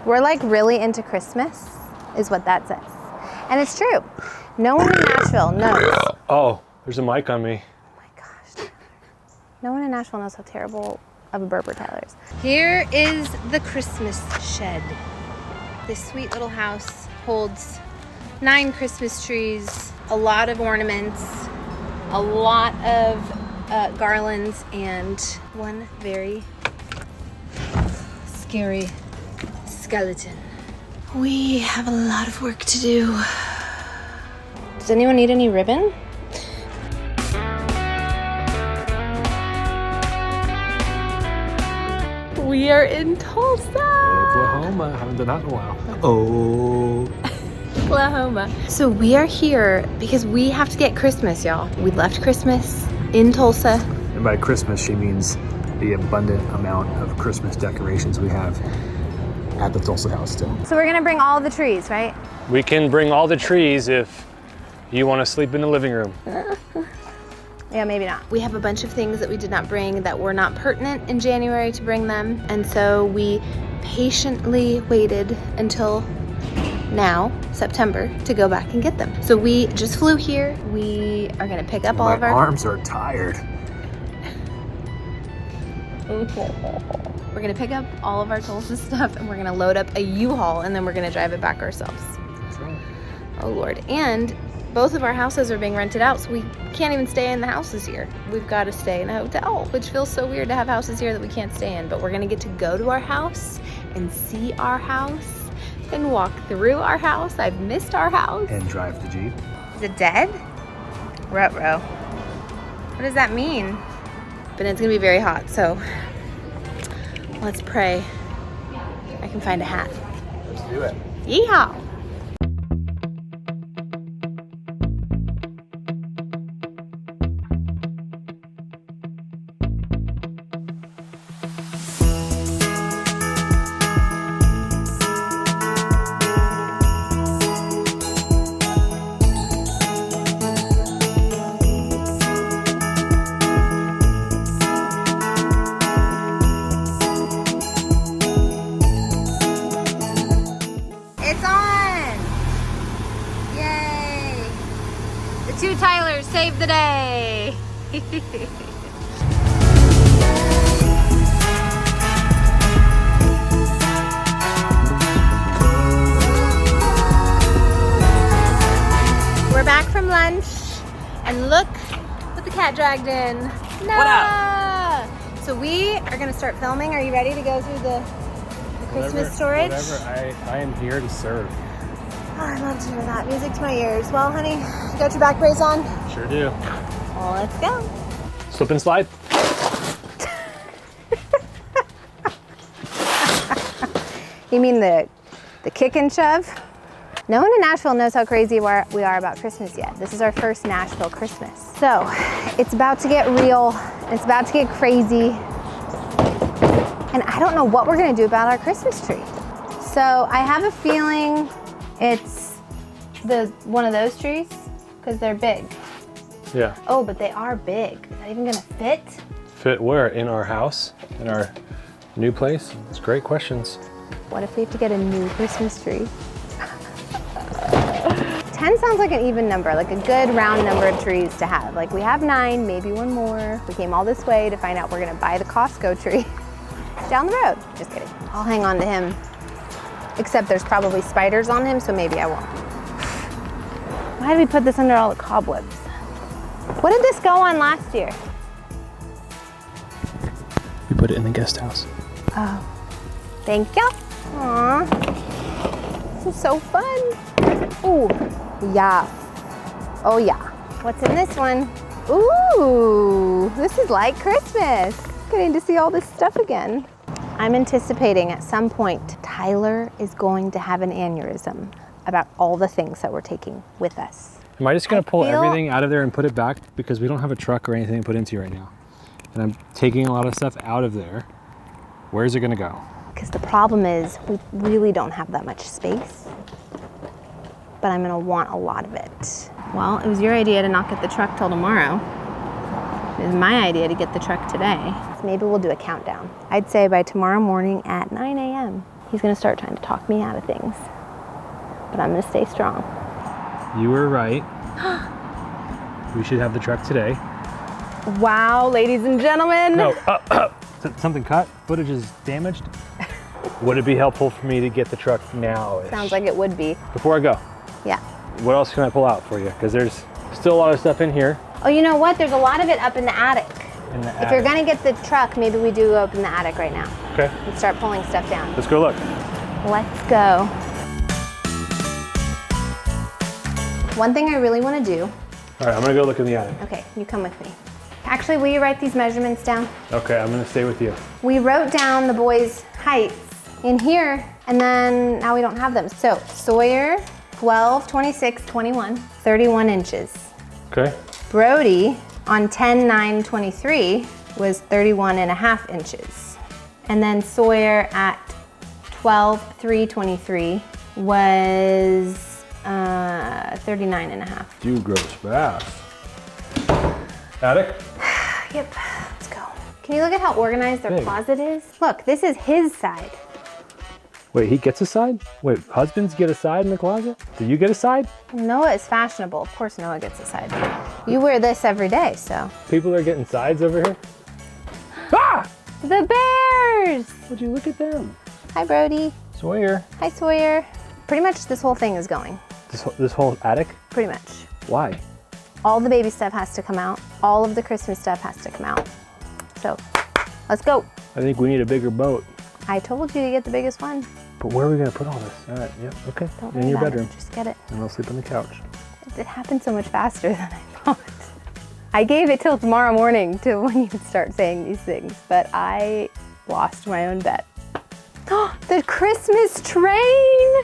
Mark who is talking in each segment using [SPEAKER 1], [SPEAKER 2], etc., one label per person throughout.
[SPEAKER 1] We're like really into Christmas, is what that says. And it's true. No one in Nashville knows.
[SPEAKER 2] Oh, there's a mic on me.
[SPEAKER 1] Oh my gosh. No one in Nashville knows how terrible of a burper Tyler is. Here is the Christmas shed. This sweet little house holds 9 Christmas trees, a lot of ornaments, a lot of garlands, and one very scary skeleton. We have a lot of work to do. Does anyone need any ribbon? We are in Tulsa,
[SPEAKER 2] Oklahoma. Haven't done that in a while. Oh.
[SPEAKER 1] Oklahoma. So we are here because we have to get Christmas, y'all. We left Christmas in Tulsa.
[SPEAKER 2] And by Christmas, she means the abundant amount of Christmas decorations we have at the Tulsa house still.
[SPEAKER 1] So we're gonna bring all the trees, right?
[SPEAKER 2] We can bring all the trees if you want to sleep in the living room.
[SPEAKER 1] Yeah, maybe not. We have a bunch of things that we did not bring that were not pertinent in January to bring them. And so we patiently waited until now, September, to go back and get them. So we just flew here. We are gonna pick up all of our...
[SPEAKER 2] My arms are tired.
[SPEAKER 1] We're gonna pick up all of our Tulsa stuff and we're gonna load up a U-Haul and then we're gonna drive it back ourselves.
[SPEAKER 2] That's right.
[SPEAKER 1] Oh Lord. And both of our houses are being rented out, so we can't even stay in the houses here. We've got to stay in a hotel, which feels so weird to have houses here that we can't stay in. But we're gonna get to go to our house and see our house and walk through our house. I've missed our house.
[SPEAKER 2] And drive the Jeep.
[SPEAKER 1] Is it dead? Ruh-roh. What does that mean? But it's gonna be very hot, so let's pray I can find a hat.
[SPEAKER 2] Let's do it.
[SPEAKER 1] Yeehaw! It's on! Yay! The 2 Tylers saved the day! We're back from lunch, and look what the cat dragged in. Noah!
[SPEAKER 2] What up?
[SPEAKER 1] So we are gonna start filming. Are you ready to go through the Christmas storage?
[SPEAKER 2] Whatever. I am here to serve.
[SPEAKER 1] Oh, I love to hear that. Music to my ears. Well, honey, you got your back brace on?
[SPEAKER 2] Sure do.
[SPEAKER 1] Well, let's go.
[SPEAKER 2] Slip and slide.
[SPEAKER 1] You mean the kick and shove? No one in Nashville knows how crazy we are about Christmas yet. This is our first Nashville Christmas. So it's about to get real. It's about to get crazy. And I don't know what we're gonna do about our Christmas tree. So I have a feeling it's one of those trees because they're big.
[SPEAKER 2] Yeah.
[SPEAKER 1] Oh, but they are big. Is that even gonna fit?
[SPEAKER 2] Fit where? In our house? In our new place? It's great questions.
[SPEAKER 1] What if we have to get a new Christmas tree? 10 sounds like an even number, like a good round number of trees to have. Like we have 9, maybe one more. We came all this way to find out we're gonna buy the Costco tree down the road. Just kidding. I'll hang on to him. Except there's probably spiders on him, so maybe I won't. Why did we put this under all the cobwebs? What did this go on last year?
[SPEAKER 2] We put it in the guest house.
[SPEAKER 1] Oh, thank you. Aww, this is so fun. Ooh, yeah. Oh yeah. What's in this one? Ooh, this is like Christmas. Getting to see all this stuff again. I'm anticipating at some point, Tyler is going to have an aneurysm about all the things that we're taking with us.
[SPEAKER 2] Am I just gonna pull everything out of there and put it back? Because we don't have a truck or anything to put into right now. And I'm taking a lot of stuff out of there. Where's it gonna go?
[SPEAKER 1] Because the problem is we really don't have that much space, but I'm gonna want a lot of it. Well, it was your idea to not get the truck till tomorrow. It was my idea to get the truck today. So maybe we'll do a countdown. I'd say by tomorrow morning at 9 a.m. He's gonna start trying to talk me out of things. But I'm gonna stay strong.
[SPEAKER 2] You were right. We should have the truck today.
[SPEAKER 1] Wow, ladies and gentlemen.
[SPEAKER 2] No, something cut? Footage is damaged? Would it be helpful for me to get the truck now?
[SPEAKER 1] Sounds like it would be.
[SPEAKER 2] Before I go,
[SPEAKER 1] Yeah.
[SPEAKER 2] what else can I pull out for you? Because there's still a lot of stuff in here.
[SPEAKER 1] Oh, you know what? There's a lot of it up in the attic.
[SPEAKER 2] In the
[SPEAKER 1] If you're gonna get the truck, maybe we do open the attic right now
[SPEAKER 2] Okay,
[SPEAKER 1] and start pulling stuff down.
[SPEAKER 2] let's go look.
[SPEAKER 1] Let's go. One thing I really want to do.
[SPEAKER 2] All right, I'm gonna go look in the attic.
[SPEAKER 1] Okay, you come with me. Actually, will you write these measurements down?
[SPEAKER 2] Okay, I'm gonna stay with you.
[SPEAKER 1] We wrote down the boys' heights in here, and then now we don't have them. So Sawyer, 12, 26, 21, 31 inches.
[SPEAKER 2] Okay.
[SPEAKER 1] Brody on 10, 9, 23 was 31 and a half inches. And then Sawyer at 12, 3, 23 was 39 and a half.
[SPEAKER 2] You grows fast. Attic?
[SPEAKER 1] Yep, let's go. Can you look at how organized their
[SPEAKER 2] Big.
[SPEAKER 1] closet is? Look, this is his side.
[SPEAKER 2] Wait, he gets a side? Wait, husbands get a side in the closet? Do you get a side?
[SPEAKER 1] Noah is fashionable. Of course Noah gets a side. You wear this every day, so.
[SPEAKER 2] People are getting sides over here? Ah!
[SPEAKER 1] The bears!
[SPEAKER 2] Would you look at them?
[SPEAKER 1] Hi, Brody.
[SPEAKER 2] Sawyer.
[SPEAKER 1] Hi, Sawyer. Pretty much this whole thing is going.
[SPEAKER 2] This whole attic?
[SPEAKER 1] Pretty much.
[SPEAKER 2] Why?
[SPEAKER 1] All the baby stuff has to come out. All of the Christmas stuff has to come out. So, let's go.
[SPEAKER 2] I think we need a bigger boat.
[SPEAKER 1] I told you to get the biggest one.
[SPEAKER 2] But where are we gonna put all this? All right, yep, okay.
[SPEAKER 1] Don't
[SPEAKER 2] In
[SPEAKER 1] worry
[SPEAKER 2] your
[SPEAKER 1] about
[SPEAKER 2] bedroom.
[SPEAKER 1] it. Just get it.
[SPEAKER 2] And I'll sleep on the couch.
[SPEAKER 1] It happened so much faster than I thought. I gave it till tomorrow morning to when you would start saying these things, but I lost my own bet. The Christmas train!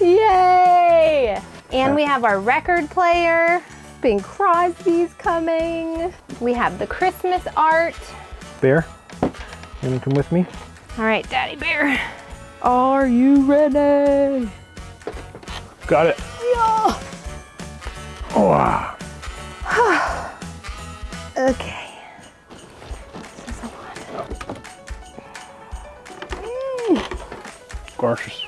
[SPEAKER 1] Yay! And we have our record player. Bing Crosby's coming. We have the Christmas art.
[SPEAKER 2] Bear, you wanna come with me?
[SPEAKER 1] All right, Daddy Bear.
[SPEAKER 2] Are you ready? Got it.
[SPEAKER 1] Yeah.
[SPEAKER 2] Oh,
[SPEAKER 1] Okay. This is a lot.
[SPEAKER 2] gorgeous.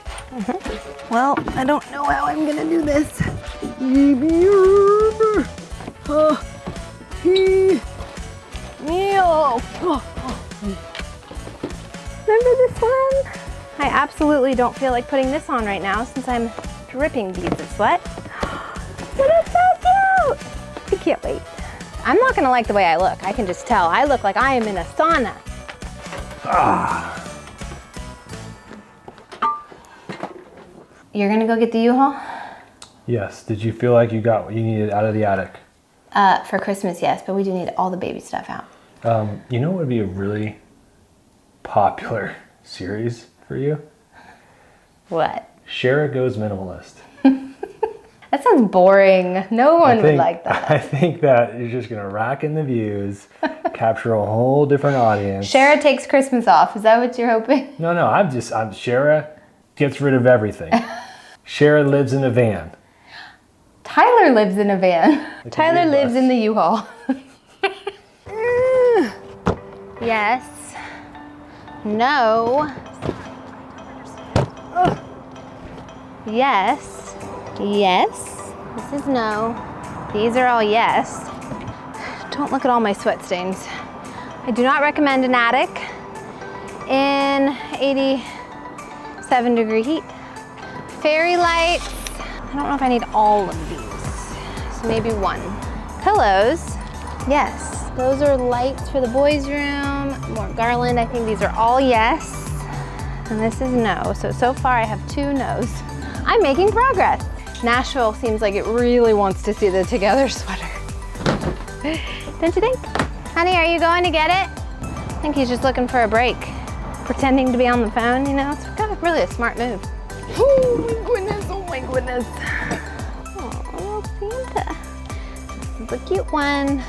[SPEAKER 1] Well, I don't know how I'm gonna do this. Remember this one? I absolutely don't feel like putting this on right now since I'm dripping beads of sweat. But it's so cute! I can't wait. I'm not gonna like the way I look. I can just tell. I look like I am in a sauna. You're gonna go get the U-Haul?
[SPEAKER 2] Yes, did you feel like you got what you needed out of the attic?
[SPEAKER 1] For Christmas, yes, but we do need all the baby stuff out.
[SPEAKER 2] You know what would be a really popular series for you?
[SPEAKER 1] What?
[SPEAKER 2] Sharrah Goes Minimalist.
[SPEAKER 1] That sounds boring. No one would like that.
[SPEAKER 2] I think that you're just gonna rack in the views, capture a whole different audience.
[SPEAKER 1] Sharrah takes Christmas off. Is that what you're hoping?
[SPEAKER 2] No, I'm Sharrah gets rid of everything. Sharrah lives in a van.
[SPEAKER 1] Tyler lives in a van. Tyler lives in the U-Haul. Yes. No. Yes. Yes. This is no. These are all yes. Don't look at all my sweat stains. I do not recommend an attic in 87-degree heat. Fairy lights. I don't know if I need all of these. So maybe one. Pillows. Yes. Those are lights for the boys' room. More garland. I think these are all yes. And this is no. So far I have 2 no's. I'm making progress. Nashville seems like it really wants to see the together sweater. Don't you think? Honey, are you going to get it? I think he's just looking for a break. Pretending to be on the phone, you know? It's kind of really a smart move. Oh my goodness, oh my goodness. Oh, Santa. This is a cute one.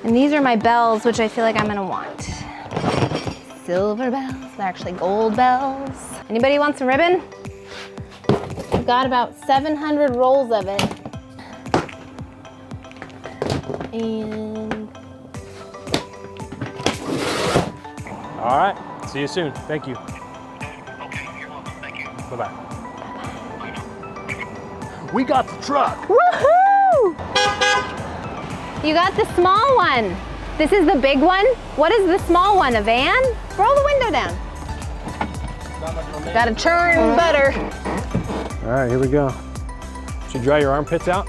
[SPEAKER 1] And these are my bells, which I feel like I'm gonna want. Silver bells, they're actually gold bells. Anybody want some ribbon? I've got about 700 rolls of it. And...
[SPEAKER 2] All right, See you soon. Thank you.
[SPEAKER 3] Okay, you're welcome. Thank you.
[SPEAKER 2] Bye-bye. We got the truck.
[SPEAKER 1] Woohoo! You got the small one. This is the big one? What is the small one, a van? Roll the window down. Gotta churn butter.
[SPEAKER 2] All right, here we go. Should you dry your armpits out?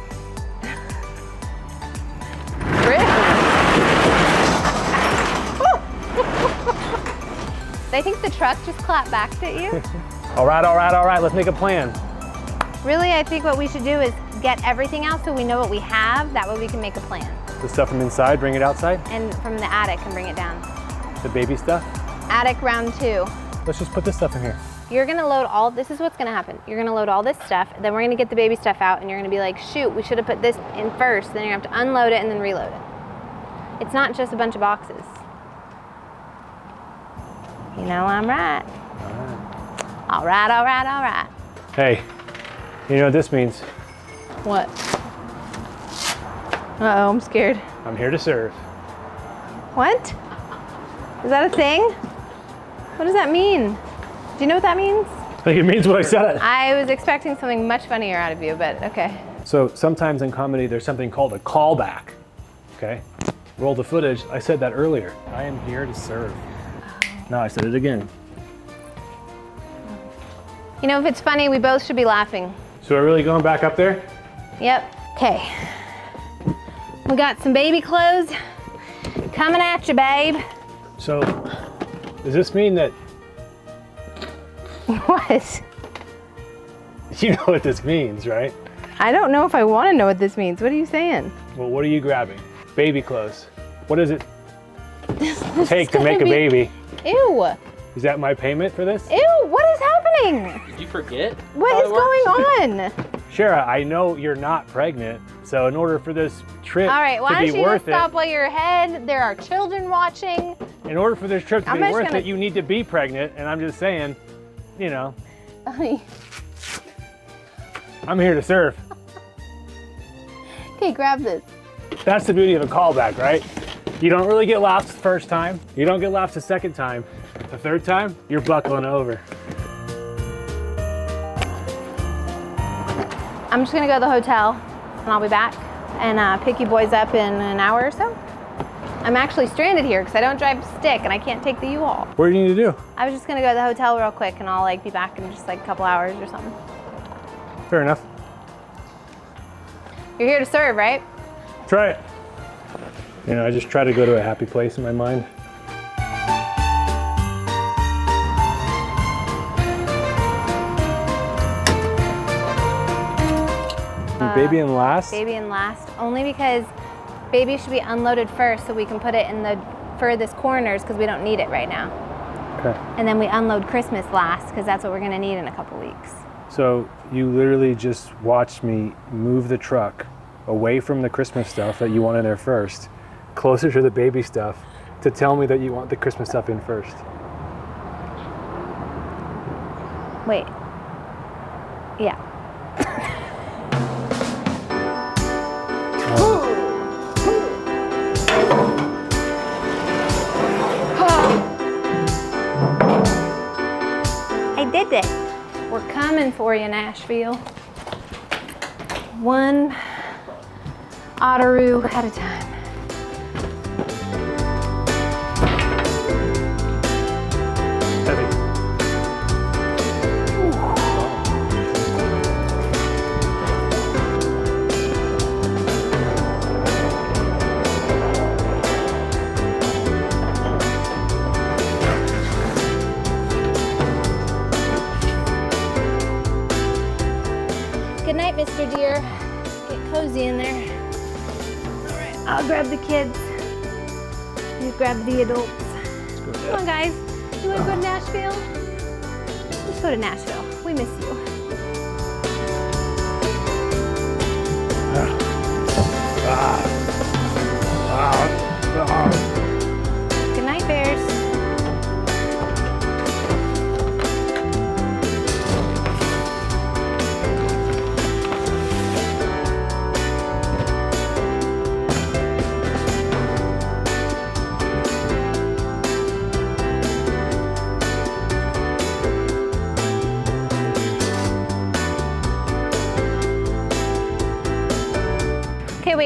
[SPEAKER 1] They think the truck just clapped back at you?
[SPEAKER 2] All right, let's make a plan.
[SPEAKER 1] Really, I think what we should do is get everything out so we know what we have. That way we can make a plan.
[SPEAKER 2] The stuff from inside, bring it outside?
[SPEAKER 1] And from the attic and bring it down.
[SPEAKER 2] The baby stuff?
[SPEAKER 1] Attic round 2.
[SPEAKER 2] Let's just put this stuff in here.
[SPEAKER 1] You're gonna load all, this is what's gonna happen. You're gonna load all this stuff, then we're gonna get the baby stuff out and you're gonna be like, shoot, we should have put this in first. Then you're gonna have to unload it and then reload it. It's not just a bunch of boxes. You know I'm right. All right, all right, all right.
[SPEAKER 2] Hey, you know what this means?
[SPEAKER 1] What? Uh-oh, I'm scared.
[SPEAKER 2] I'm here to serve.
[SPEAKER 1] What? Is that a thing? What does that mean? Do you know what that means?
[SPEAKER 2] I think it means what I said.
[SPEAKER 1] I was expecting something much funnier out of you, but okay.
[SPEAKER 2] So sometimes in comedy, there's something called a callback, okay? Roll the footage, I said that earlier. I am here to serve. Now I said it again.
[SPEAKER 1] You know, if it's funny, we both should be laughing.
[SPEAKER 2] So we're really going back up there?
[SPEAKER 1] Yep. Okay. We got some baby clothes coming at you, babe.
[SPEAKER 2] So does this mean that,
[SPEAKER 1] What?
[SPEAKER 2] you know what this means, right?
[SPEAKER 1] I don't know if I want to know what this means. What are you saying?
[SPEAKER 2] Well, what are you grabbing? Baby clothes. What does it take to make a baby?
[SPEAKER 1] Ew.
[SPEAKER 2] Is that my payment for this?
[SPEAKER 1] Ew, what is happening?
[SPEAKER 4] Did you forget?
[SPEAKER 1] What is going on?
[SPEAKER 2] Sharrah, I know you're not pregnant, so in order for this trip
[SPEAKER 1] All right, why
[SPEAKER 2] to
[SPEAKER 1] don't
[SPEAKER 2] be
[SPEAKER 1] you just
[SPEAKER 2] worth
[SPEAKER 1] stop
[SPEAKER 2] it,
[SPEAKER 1] while you're ahead? There are children watching.
[SPEAKER 2] in order for this trip to
[SPEAKER 1] I'm
[SPEAKER 2] be
[SPEAKER 1] just
[SPEAKER 2] worth
[SPEAKER 1] gonna-
[SPEAKER 2] it, you need to be pregnant, and I'm just saying, you know, I'm here to serve.
[SPEAKER 1] Okay, grab this.
[SPEAKER 2] That's the beauty of a callback, right? You don't really get laughs the first time. You don't get laughs the second time. The third time, you're buckling over.
[SPEAKER 1] I'm just gonna go to the hotel and I'll be back and pick you boys up in an hour or so. I'm actually stranded here because I don't drive stick and I can't take the U-Haul.
[SPEAKER 2] What do you need to do?
[SPEAKER 1] I was just gonna go to the hotel real quick and I'll like be back in just like a couple hours or something.
[SPEAKER 2] Fair enough.
[SPEAKER 1] You're here to serve, right?
[SPEAKER 2] Try it. You know, I just try to go to a happy place in my mind. Baby in last?
[SPEAKER 1] Baby in last, only because baby should be unloaded first so we can put it in the furthest corners because we don't need it right now.
[SPEAKER 2] Okay.
[SPEAKER 1] And then we unload Christmas last because that's what we're gonna need in a couple weeks.
[SPEAKER 2] So you literally just watched me move the truck away from the Christmas stuff that you want in there first, closer to the baby stuff, to tell me that you want the Christmas stuff in first.
[SPEAKER 1] Wait. Yeah. I did it. We're coming for you, Nashville. One Otteroo at a time.
[SPEAKER 2] Heavy.
[SPEAKER 1] Good night, Mr. Deer. Get cozy in there. All right, I'll grab the kids. You grab the adults. Come on, guys. You want to go to Nashville? Let's go to Nashville. We miss you. Good night, bears.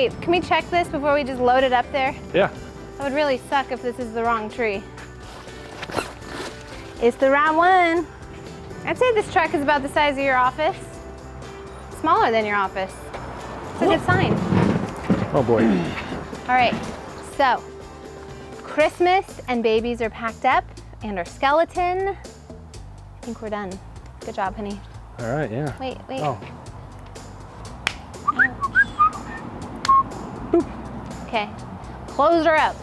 [SPEAKER 1] Wait, can we check this before we just load it up there?
[SPEAKER 2] Yeah.
[SPEAKER 1] That would really suck if this is the wrong tree. It's the right one. I'd say this truck is about the size of your office. Smaller than your office. It's a good sign.
[SPEAKER 2] Oh boy.
[SPEAKER 1] All right, so Christmas and babies are packed up and our skeleton. I think we're done. Good job, honey.
[SPEAKER 2] All right, yeah.
[SPEAKER 1] Wait.
[SPEAKER 2] Oh.
[SPEAKER 1] Okay, close her up.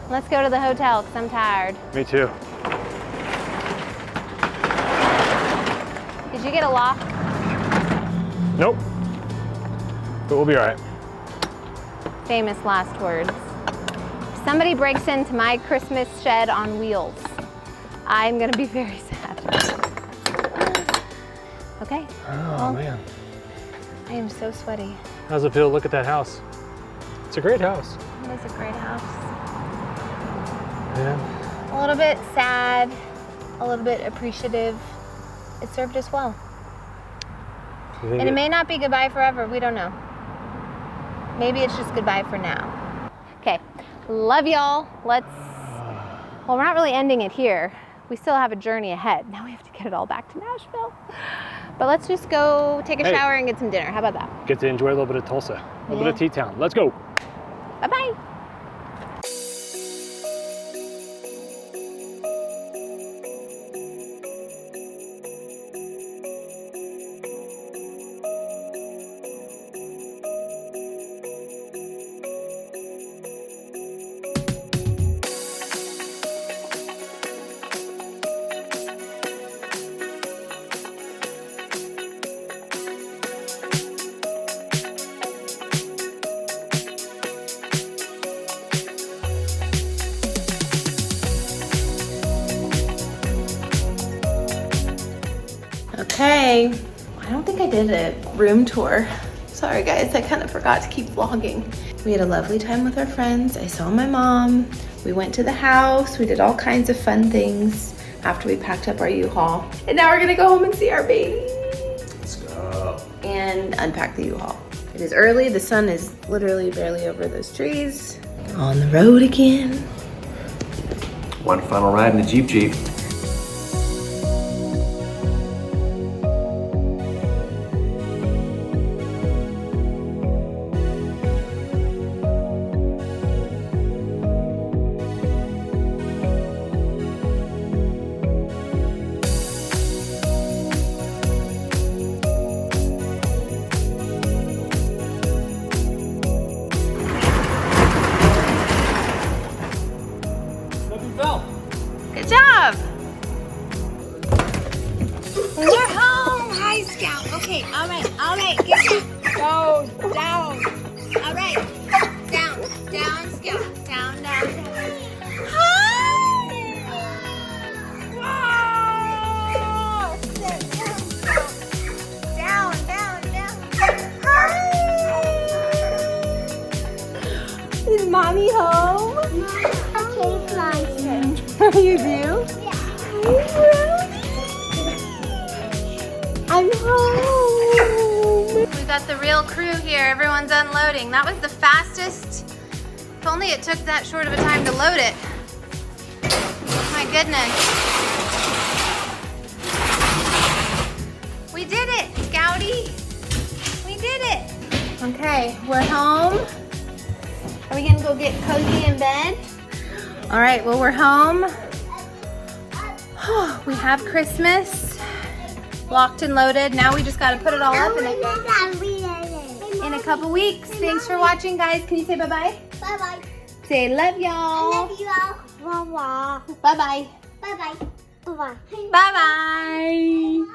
[SPEAKER 1] Let's go to the hotel because I'm tired.
[SPEAKER 2] Me too.
[SPEAKER 1] Did you get a lock?
[SPEAKER 2] Nope. But we'll be all right.
[SPEAKER 1] Famous last words. If somebody breaks into my Christmas shed on wheels, I'm gonna be very sad. Okay.
[SPEAKER 2] Oh man.
[SPEAKER 1] I am so sweaty.
[SPEAKER 2] How's it feel to look at that house? It's a great house.
[SPEAKER 1] It is a great house.
[SPEAKER 2] Yeah.
[SPEAKER 1] A little bit sad, a little bit appreciative. It served us well.
[SPEAKER 2] You think
[SPEAKER 1] And it may not be goodbye forever, we don't know. Maybe it's just goodbye for now. Okay, love y'all. Well, we're not really ending it here. We still have a journey ahead. Now we have to get it all back to Nashville. But let's just go take a shower and get some dinner. How about that?
[SPEAKER 2] Get to enjoy a little bit of Tulsa, a little bit of T-Town. Let's go.
[SPEAKER 1] Bye-bye. Okay, I don't think I did a room tour. Sorry guys, I kind of forgot to keep vlogging. We had a lovely time with our friends. I saw my mom. We went to the house. We did all kinds of fun things after we packed up our U-Haul. And now we're gonna go home and see our baby.
[SPEAKER 2] Let's go.
[SPEAKER 1] And unpack the U-Haul. It is early. The sun is literally barely over those trees. On the road again.
[SPEAKER 4] One final ride in the Jeep.
[SPEAKER 1] Good job. We're home. Hi, Scout. Okay, all right, get down. Go down. All right, down, Scout. Down. Hi. Wow. Sit down, Scout. Down. Hi. Is mommy home? You do?
[SPEAKER 5] Yeah.
[SPEAKER 1] I'm home. We got the real crew here. Everyone's unloading. That was the fastest. If only it took that short of a time to load it. My goodness. We did it, Scouty. We did it. Okay, we're home. Are we gonna go get cozy in bed? All right, well, we're home. We have Christmas locked and loaded. Now we just gotta put it all up in a couple weeks. Thanks for watching, guys. Can you say bye-bye?
[SPEAKER 5] Bye-bye.
[SPEAKER 1] Say love
[SPEAKER 5] I
[SPEAKER 1] y'all.
[SPEAKER 5] love you all. Bye-bye.
[SPEAKER 1] Bye-bye.
[SPEAKER 5] Bye-bye. Bye-bye.
[SPEAKER 1] Bye-bye.